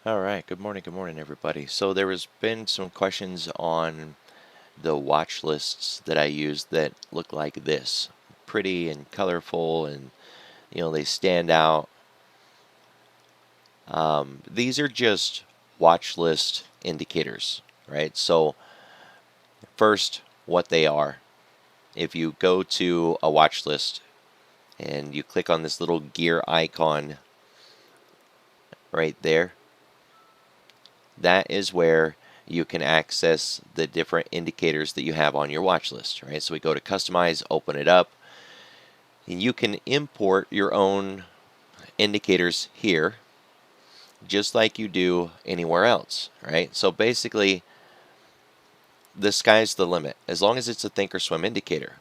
All right, good morning, everybody. So there has been some questions on the watch lists that I use that look like this, pretty and colorful, and they stand out. These are just watch list indicators, right? So first, what they are. If you go to a watch list and you click on this little gear icon right there, that is where you can access the different indicators that you have on your watch list, right? So we go to customize, open it up, and you can import your own indicators here just like you do anywhere else, right? So basically, the sky's the limit as long as it's a thinkorswim indicator.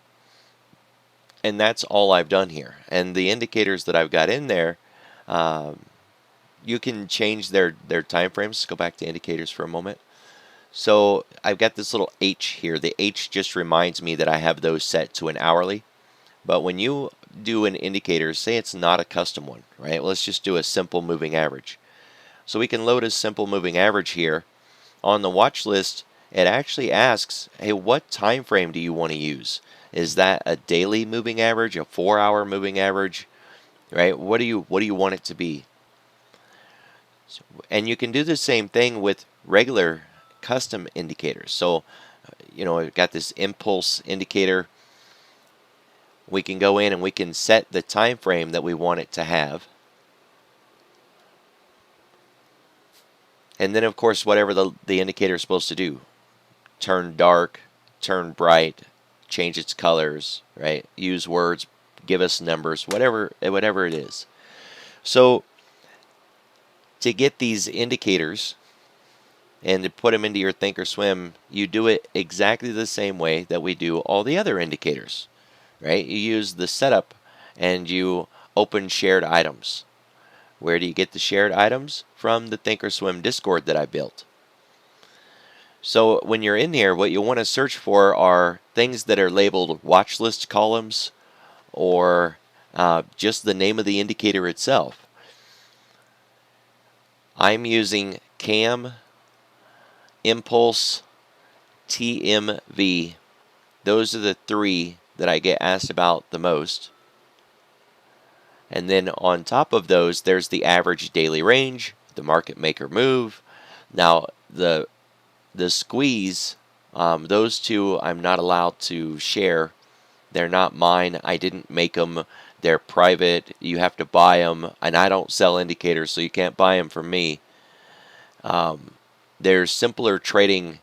And that's all I've done here. And the indicators that I've got in there, um, you can change their time frames. Go back to indicators for a moment. So I've got this little H here. The H just reminds me that I have those set to an hourly. But when you do an indicator, say it's not a custom one, right? Well, let's just do a simple moving average. So we can load a simple moving average here. On the watch list, it actually asks, hey, what time frame do you want to use? Is that a daily moving average, a 4-hour moving average, right? What do you want it to be? And you can do the same thing with regular custom indicators. So, we've got this impulse indicator. We can go in and we can set the time frame that we want it to have. And then, of course, whatever the indicator is supposed to do. Turn dark, turn bright, change its colors, right? Use words, give us numbers, whatever it is. So to get these indicators and to put them into your thinkorswim, you do it exactly the same way that we do all the other indicators, right? You use the setup and you open shared items. Where do you get the shared items? From the thinkorswim Discord that I built. So when you're in here, what you want to search for are things that are labeled watch list columns or just the name of the indicator itself. I'm using CAM, Impulse, TMV. Those are the three that I get asked about the most. And then on top of those, there's the average daily range, the market maker move. Now, the squeeze, those two I'm not allowed to share. They're not mine. I didn't make them. They're private. You have to buy them, and I don't sell indicators, so you can't buy them from me. There's simpler trading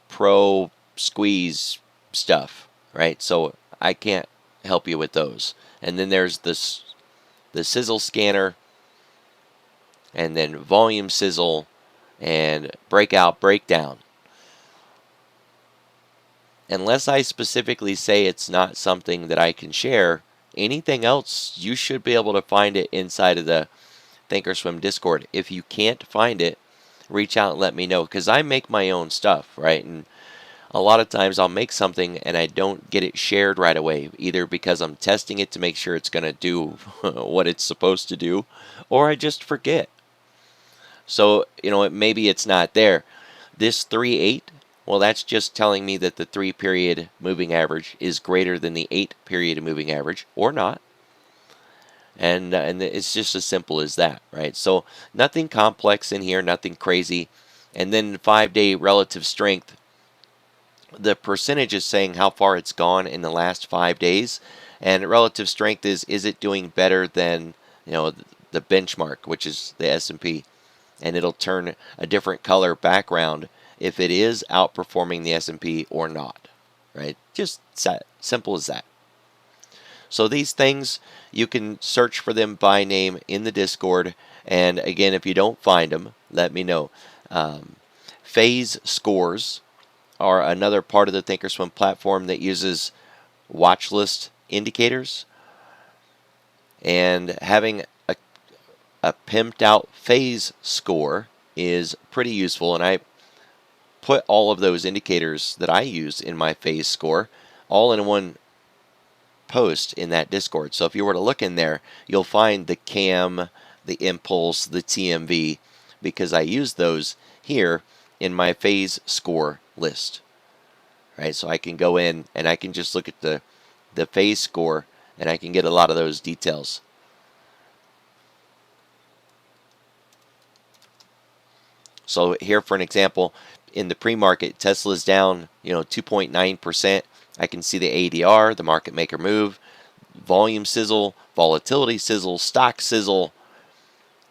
pro squeeze stuff, right? So I can't help you with those. And then there's the sizzle scanner, and then volume sizzle, and breakout breakdown. Unless I specifically say it's not something that I can share, anything else you should be able to find it inside of the thinkorswim Discord. If you can't find it, reach out and let me know, because I make my own stuff, right? And a lot of times I'll make something and I don't get it shared right away, either because I'm testing it to make sure it's going to do what it's supposed to do, or I just forget. So, maybe it's not there. This 3-8, well, that's just telling me that the 3-period moving average is greater than the 8-period moving average, or not. And it's just as simple as that, right? So nothing complex in here, nothing crazy. And then 5-day relative strength, the percentage is saying how far it's gone in the last 5 days. And relative strength is it doing better than the benchmark, which is the S&P. And it'll turn a different color background if it is outperforming the S&P or not, right? Just simple as that. So these things, you can search for them by name in the Discord. And again, if you don't find them, let me know. Phase scores are another part of the thinkorswim platform that uses watch list indicators. And having a pimped out phase score is pretty useful, and I put all of those indicators that I use in my phase score all in one post in that Discord. So if you were to look in there, you'll find the CAM, the impulse, the TMV, because I use those here in my phase score list. Right, so I can go in and I can just look at the phase score and I can get a lot of those details. So here, for an example, in the pre-market, Tesla's down, 2.9%. I can see the ADR, the market maker move, volume sizzle, volatility sizzle, stock sizzle,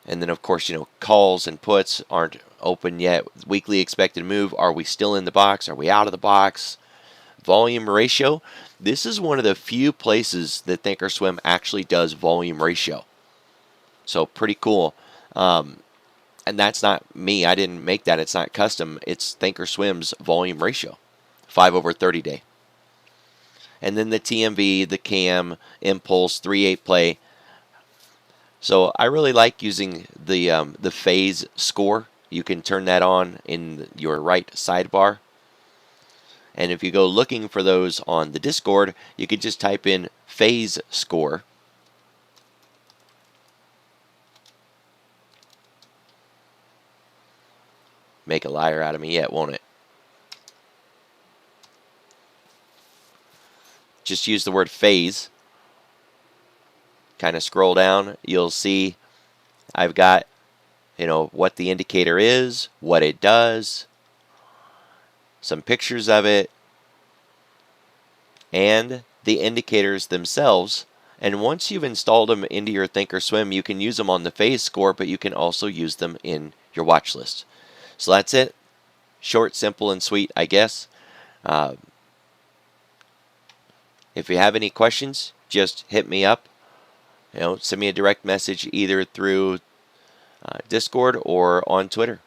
and then of course, calls and puts aren't open yet. Weekly expected move, are we still in the box? Are we out of the box? Volume ratio. This is one of the few places that Thinkorswim actually does volume ratio. So pretty cool. And that's not me. I didn't make that. It's not custom. It's Thinkorswim's volume ratio, 5/30 day. And then the TMV, the CAM, Impulse, 3/8 play. So I really like using the phase score. You can turn that on in your right sidebar. And if you go looking for those on the Discord, you could just type in phase score. Make a liar out of me yet, won't it? Just use the word phase. Kind of scroll down, you'll see I've got, what the indicator is, what it does, some pictures of it, and the indicators themselves. And once you've installed them into your Thinkorswim, you can use them on the phase score, but you can also use them in your watch list. So that's it. Short, simple, and sweet, I guess. If you have any questions, just hit me up. Send me a direct message either through Discord or on Twitter.